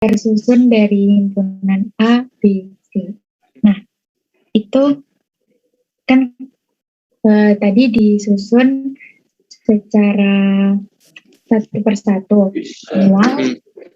tersusun dari himpunan A, B, C. Nah, itu kan tadi disusun secara satu persatu. Semua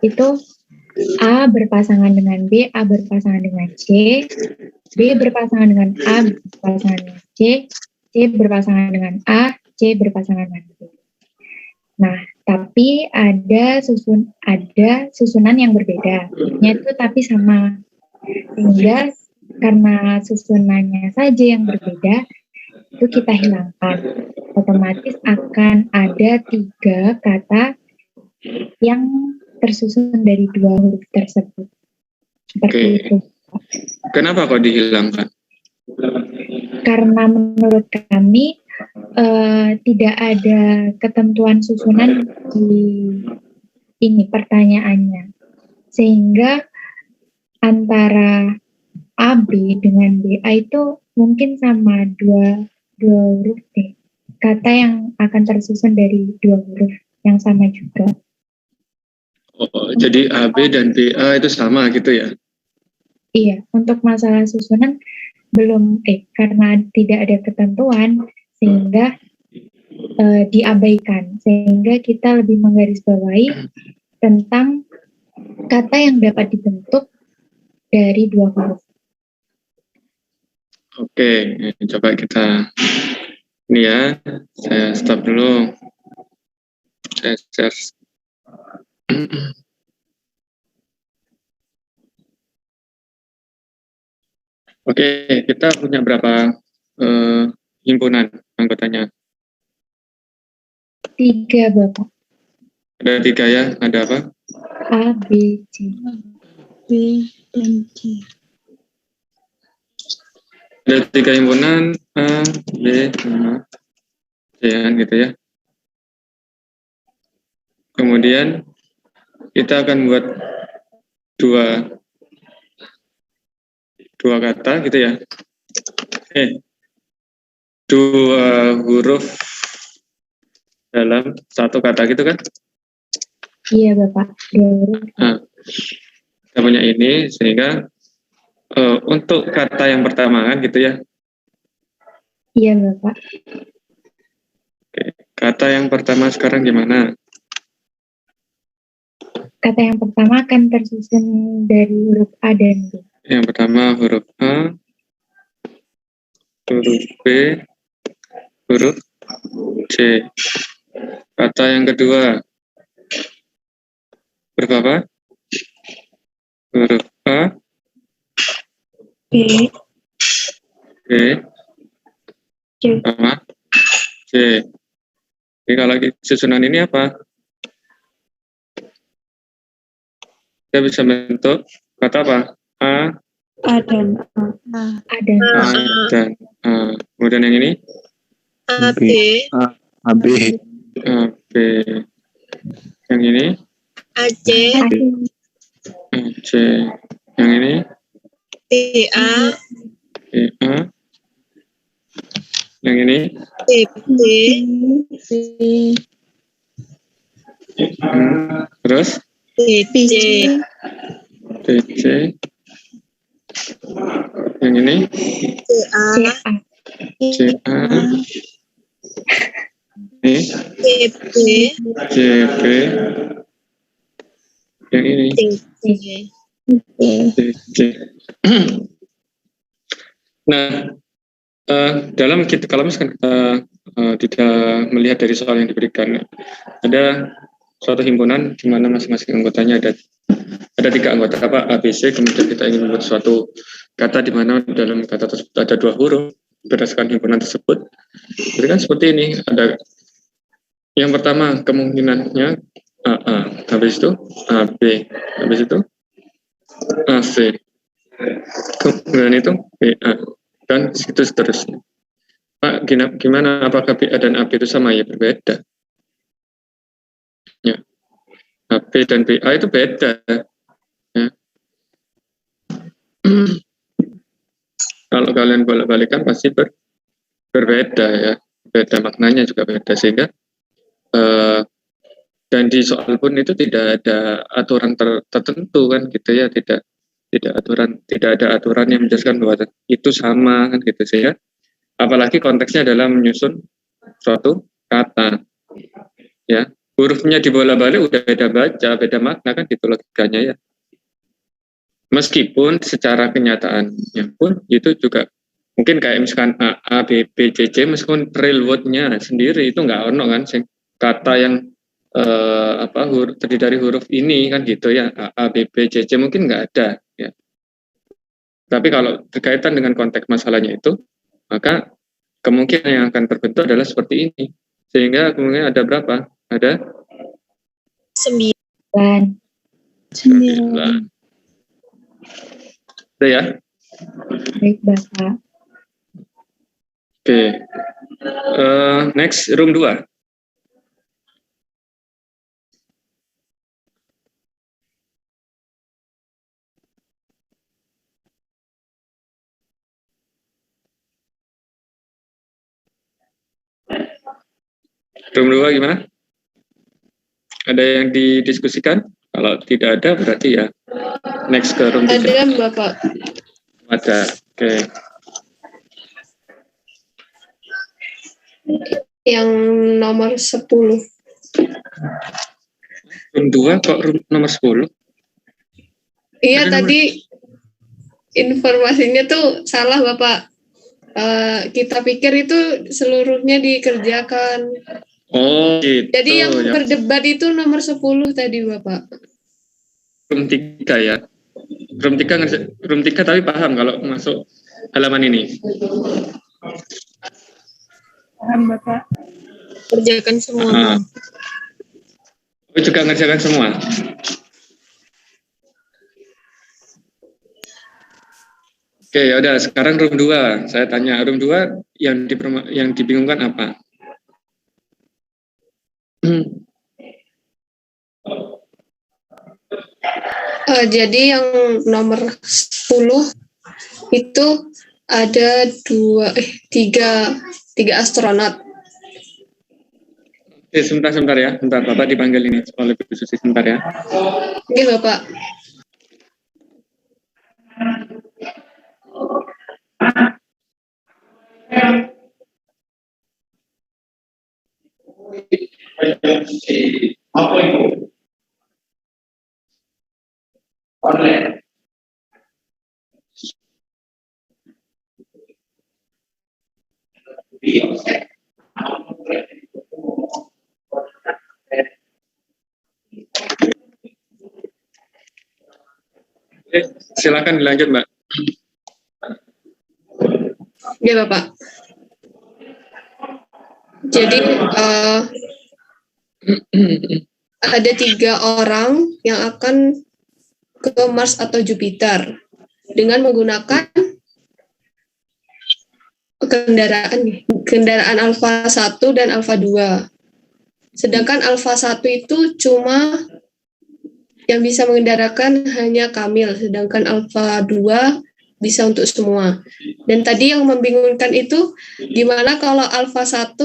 itu A berpasangan dengan B, A berpasangan dengan C, B berpasangan dengan A, berpasangan dengan C, C berpasangan dengan A, C berpasangan dengan B. Nah, tapi ada susunan yang berbeda, yaitu tapi sama. Sehingga karena susunannya saja yang berbeda, itu kita hilangkan. Otomatis akan ada 3 kata yang tersusun dari 2 huruf tersebut. Seperti itu. Kenapa kok dihilangkan? Karena menurut kami tidak ada ketentuan susunan di ini pertanyaannya, sehingga antara AB dengan BA itu mungkin sama dua huruf deh, kata yang akan tersusun dari 2 huruf yang sama juga. Oh, jadi AB dan BA itu sama gitu ya? Iya, untuk masalah susunan belum karena tidak ada ketentuan sehingga diabaikan, sehingga kita lebih menggarisbawahi tentang kata yang dapat dibentuk dari 2 huruf. Oke, coba kita ini ya, saya stop dulu. Saya share. Oke, kita punya berapa himpunan anggotanya? 3, Bapak. Ada 3 ya, ada apa? A, B, C. B dan C. Ada 3 himpunan A, B, sama C gitu ya. Kemudian kita akan buat dua kata gitu ya. 2 huruf dalam satu kata gitu kan? Iya, Bapak. 2 huruf. Nah, kita punya ini sehingga untuk kata yang pertama kan gitu ya. Iya, Bapak. Oke. Kata yang pertama sekarang gimana? Kata yang pertama akan tersusun dari huruf A dan B. Yang pertama huruf A, huruf B, huruf C. Kata yang kedua huruf apa? Huruf A, B, B, C. sama C. Jadi kalau susunan ini apa? Kita bisa bentuk kata apa? A, A dan A. A dan B. A, dan A. Kemudian yang ini? AB, AB, A, B. Yang ini? AC, A, A, C. Yang ini? BA, B, A. Yang ini? BB, Terus? BC, B, C. Yang ini? CA, C, A. C, A. Ini? CB, C, B. Yang ini? DC. C, C. Nah, dalam kita, kalau misalkan kita tidak melihat dari soal yang diberikan, ada suatu himpunan di mana masing-masing anggotanya ada 3 anggota apa A, B, C, kemudian kita ingin membuat suatu kata di mana dalam kata tersebut ada 2 huruf berdasarkan himpunan tersebut. Jadi kan seperti ini, ada yang pertama kemungkinannya AA, habis itu AB, habis itu AC, kemudian itu BA, dan situ seterusnya. Pak, gimana apakah BA dan AB itu sama? Ya berbeda. Ya, AB dan BA itu beda. Ya. Kalau kalian bolak-balikan pasti berbeda ya, beda maknanya juga beda, sehingga Dan di soal pun itu tidak ada aturan tertentu kan gitu ya, tidak ada aturan yang menjelaskan bahwa itu sama kan gitu sih ya. Apalagi konteksnya adalah menyusun suatu kata ya. Hurufnya dibola-balik udah beda baca, beda makna kan gitu logikanya ya. Meskipun secara kenyataannya pun itu juga mungkin kayak misalkan A, B, B, C, C, meskipun real word-nya sendiri itu nggak ono kan kata yang terdiri dari huruf ini kan gitu ya, A, B, B, C, C mungkin nggak ada ya. Tapi kalau berkaitan dengan konteks masalahnya itu, maka kemungkinan yang akan terbentuk adalah seperti ini. Sehingga kemudian ada berapa? Ada 9. 9. Udah ya? Baik, Bapak. Oke. Next, room 2. Room 2 gimana? Ada yang didiskusikan? Kalau tidak ada berarti ya next ke room 3. Ada, Bapak. Ada. Oke. Yang nomor 10. Room 2 kok room nomor 10? Iya, Ada tadi informasinya tuh salah, Bapak. Kita pikir itu seluruhnya dikerjakan. Oh, gitu. Jadi yang ya. berdebat itu nomor 10 tadi, Bapak. Room 3 ya. Room 3 tapi paham kalau masuk halaman ini. Paham, Bapak. Kerjakan semua. Oh, juga ngerjakan semua. Oke, ya udah. Sekarang room 2. Saya tanya, room 2 yang dibingungkan apa? Jadi yang nomor 10 itu ada tiga astronot. Sebentar ya. Bentar, Bapak dipanggil ini oleh Bu Susi sebentar ya. Oke, Bapak. Apa itu? Online. Silakan dilanjut, Mbak. Ya, Bapak. Jadi ada 3 orang yang akan ke Mars atau Jupiter dengan menggunakan kendaraan Alpha 1 dan Alpha 2. Sedangkan Alpha 1 itu cuma yang bisa mengendarakan hanya Kamil, sedangkan Alpha 2 bisa untuk semua. Dan tadi yang membingungkan itu gimana kalau Alpha 1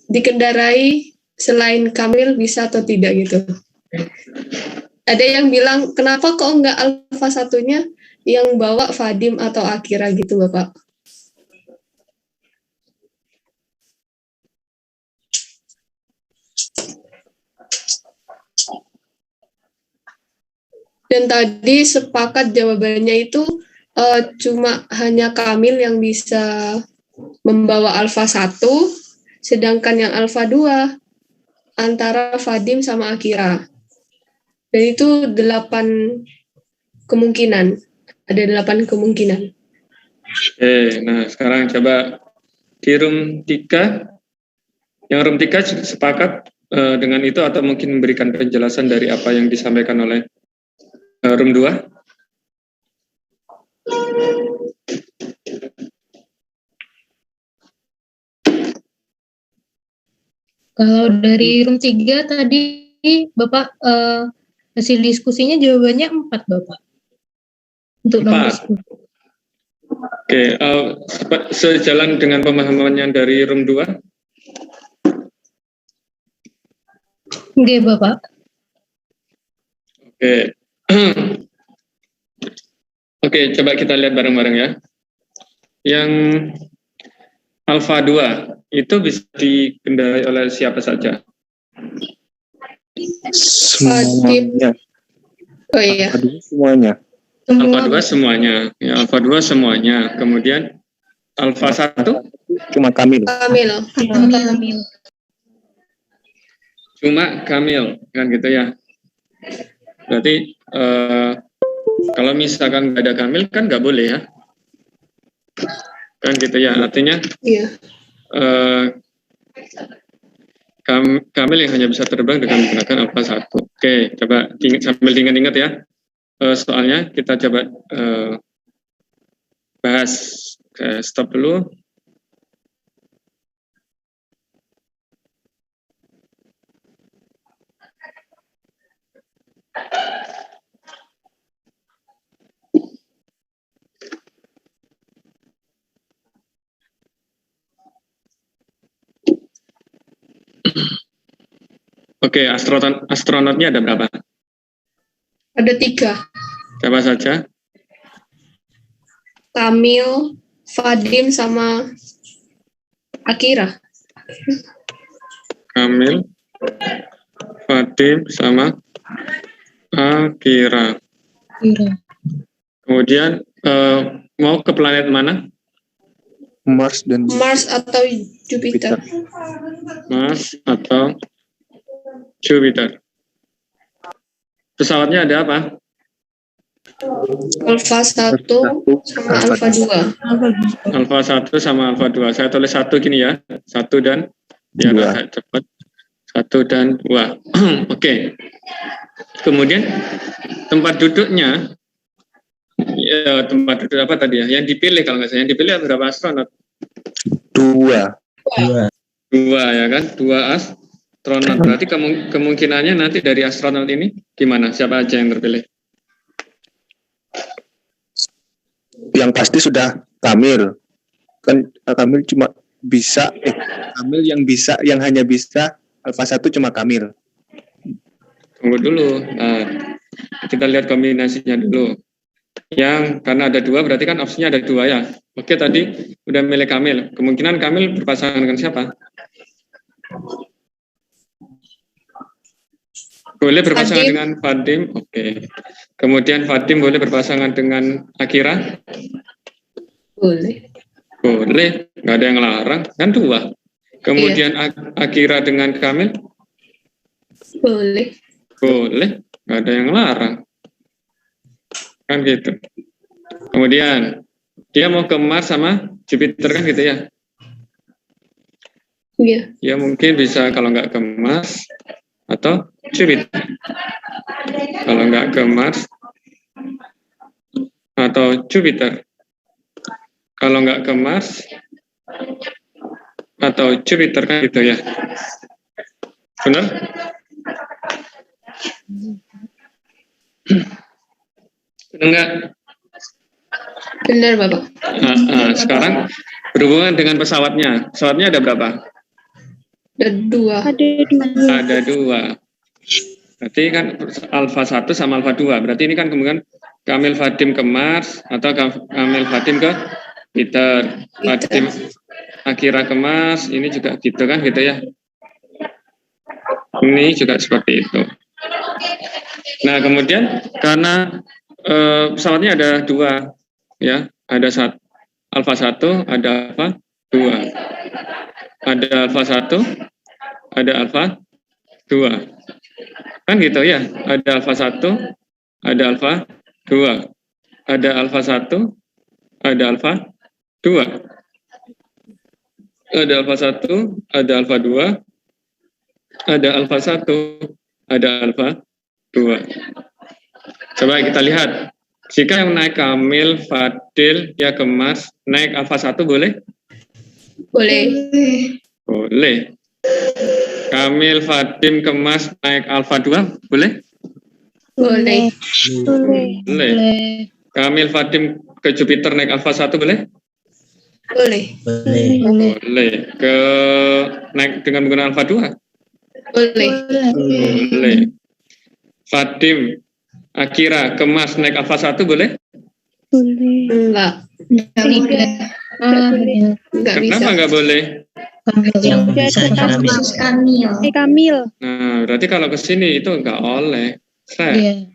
dikendarai selain Kamil bisa atau tidak gitu. Ada yang bilang kenapa kok enggak Alpha 1-nya yang bawa Vadim atau Akira gitu, Bapak. Dan tadi sepakat jawabannya itu cuma hanya Kamil yang bisa membawa Alpha 1, sedangkan yang Alpha 2 antara Vadim sama Akira. Dan itu 8 kemungkinan. Ada 8 kemungkinan. Oke, nah sekarang coba di room 3. Yang room 3 sepakat dengan itu atau mungkin memberikan penjelasan dari apa yang disampaikan oleh room 2? Kalau dari room 3 tadi Bapak hasil diskusinya jawabannya 4, Bapak. Untuk nomor 10. Oke, sejalan dengan pemahamannya dari room 2? Oke, Bapak. Oke. Oke, coba kita lihat bareng-bareng ya. Yang alfa 2 itu bisa dikendarai oleh siapa saja? Semuanya. Oh iya. Semuanya. Alfa 2 semuanya. Ya, alfa 2 semuanya. Kemudian alfa 1 Cuma Kamil. Kamil. cuma Kamil, kan gitu ya. Berarti kalau misalkan nggak ada Kamil kan nggak boleh ya. Kan gitu ya. Artinya Iya. Kamil yang hanya bisa terbang dengan menggunakan alfa 1. Oke, coba sambil diingat-ingat ya. Soalnya kita coba bahas. Oke, stop dulu. Oke, astronotnya ada berapa? Ada 3. Siapa saja? Kamil, Vadim, sama Akira. Kamil, Vadim, sama Akira. Kemudian mau ke planet mana? Mars dan Mars atau Jupiter. Mars atau Jupiter. Pesawatnya ada apa? Alfa 1 sama Alfa 2. Alfa 1 sama Alfa 2. Saya tulis 1 gini ya. 1 dan ya agak cepat. 1 dan 2. Oke. Kemudian tempat duduknya ya, tempat duduk apa tadi ya? Yang dipilih kalau nggak salah. Yang dipilih berapa astronot? 2. 2 ya kan? 2 astronot. Berarti kemungkinannya nanti dari astronot ini gimana? Siapa aja yang terpilih? Yang pasti sudah Kamil. Kan Kamil cuma bisa Kamil yang hanya bisa alfa 1 cuma Kamil. Tunggu dulu. Nah, kita lihat kombinasinya dulu. Yang karena ada 2 berarti kan opsinya ada 2 ya. Oke, tadi udah milih Kamil. Kemungkinan Kamil berpasangan dengan siapa? Boleh berpasangan dengan Vadim. Oke. Kemudian Vadim boleh berpasangan dengan Akira? Boleh. Boleh. Nggak ada yang larang. Kan 2. Kemudian Akira dengan Kamil? Boleh. Boleh. Nggak ada yang larang. Kan gitu. Kemudian dia mau ke Mars sama Jupiter kan gitu ya? Iya. Ya mungkin bisa kalau nggak ke Mars atau Jupiter. Kalau nggak ke Mars atau Jupiter. Kalau nggak ke Mars atau Jupiter kan gitu ya. Benar? Benar nggak? Benar, Bapak. Sekarang berhubungan dengan pesawatnya. Pesawatnya ada berapa? Ada 2. Ada 2. Berarti kan alfa 1 sama alfa 2. Berarti ini kan kemungkinan Kamil Vadim ke Mars atau Kamil Vadim ke Jupiter. Vadim Akira ke Mars, ini juga gitu kan gitu ya. Ini juga seperti itu. Nah, kemudian karena pesawatnya ada 2 ya, ada alfa 1, ada alfa 2. Ada alfa 1, ada alfa 2. Kan gitu ya, ada alfa 1, ada alfa 2. Ada alfa 1, ada alfa 2. Ada alfa 1, ada alfa 2. Ada alfa 1, ada alfa 2. Coba kita lihat. Jika yang naik Kamil, Fadil, ya ke Mars, naik alfa 1 boleh? Boleh. Boleh. Kamil, Vadim ke Mars, naik alfa 2 boleh? Boleh. Boleh. Kamil, Vadim ke Jupiter naik alfa 1 boleh? Boleh. Boleh. Ke naik dengan menggunakan alfa 2? Boleh. Boleh. Fatim, Akira, Kemas naik alfa 1 boleh? Enggak. Enggak boleh. Ya. Enggak bisa. Kenapa nggak boleh? Kamil yang bisa Kamil. Kamil. Nah, berarti kalau ke sini itu nggak oleh. Iya,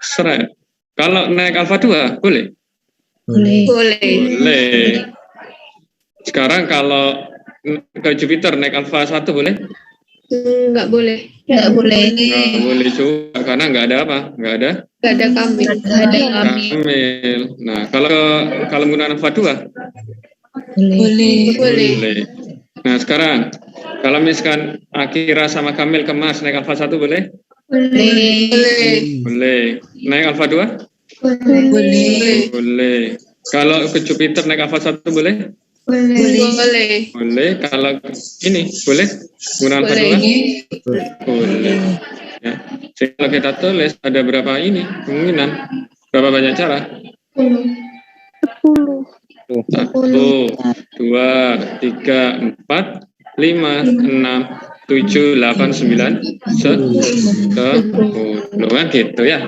Seret. Kalau naik alfa 2 boleh? boleh. Boleh. Boleh. Sekarang kalau ke Jupiter naik alfa 1 boleh? Enggak boleh. Enggak boleh. Nggak boleh juga karena nggak ada apa? Nggak ada Enggak ada kamil. Enggak ada Kamil. kamil. Nah, kalau menggunakan alfa 2 Boleh. boleh. Nah, sekarang kalau misalkan Akira sama Kamil Kemas naik alfa 1 boleh? Boleh. Boleh. Boleh. Naik alfa 2? Boleh. Boleh. Kalau ke Jupiter naik alfa 1 boleh? Boleh. Boleh. Kalau ini boleh? Menggunakan alfa 2? Boleh. Ya. Jadi kalau kita tulis ada berapa ini kemungkinan? Berapa banyak cara? 1, 2, 3, 4, 5, 6, 7, 8, 9, 10 kan gitu ya.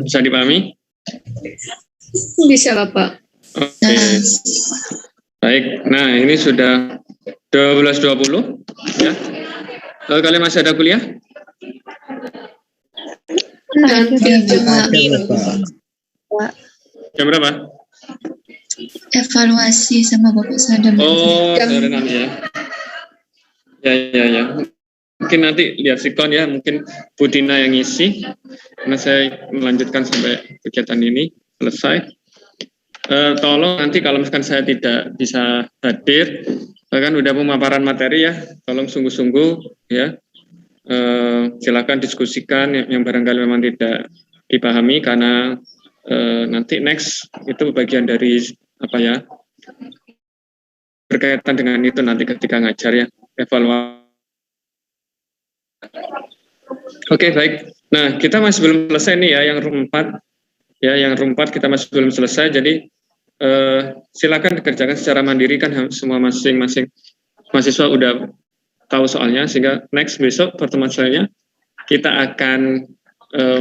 Bisa dipahami? Bisa, Bapak. Oke. Baik. Nah, ini sudah 12.20 ya. Kalian masih ada kuliah? Nanti Jam berapa? Evaluasi sama Bapak Sadam. Oh, sore nanti ya. Ya. Mungkin nanti lihat sikon ya, mungkin Bu Dina yang ngisi. Karena saya melanjutkan sampai kegiatan ini selesai. Tolong nanti kalau misalkan saya tidak bisa hadir, kan udah pemaparan materi ya, tolong sungguh-sungguh ya. Silakan diskusikan yang barangkali memang tidak dipahami karena nanti next itu bagian dari apa ya, berkaitan dengan itu nanti ketika ngajar ya, evaluasi. Oke, baik. Nah, kita masih belum selesai nih ya yang room 4. Ya, yang room 4 kita masih belum selesai. Jadi silakan dikerjakan secara mandiri kan semua masing-masing mahasiswa udah tahu soalnya, sehingga next besok pertemuan selanjutnya kita akan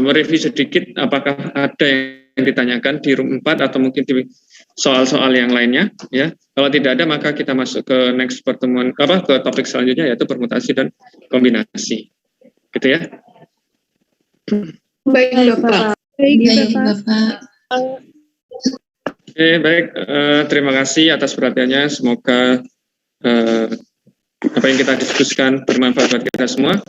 mereview sedikit apakah ada yang ditanyakan di room 4 atau mungkin di soal-soal yang lainnya ya. Kalau tidak ada maka kita masuk ke next pertemuan ke topik selanjutnya yaitu permutasi dan kombinasi. Gitu ya. Baik, Bapak. Baik, Bapak. Oke, baik. Terima kasih atas perhatiannya. Semoga apa yang kita diskusikan bermanfaat buat kita semua.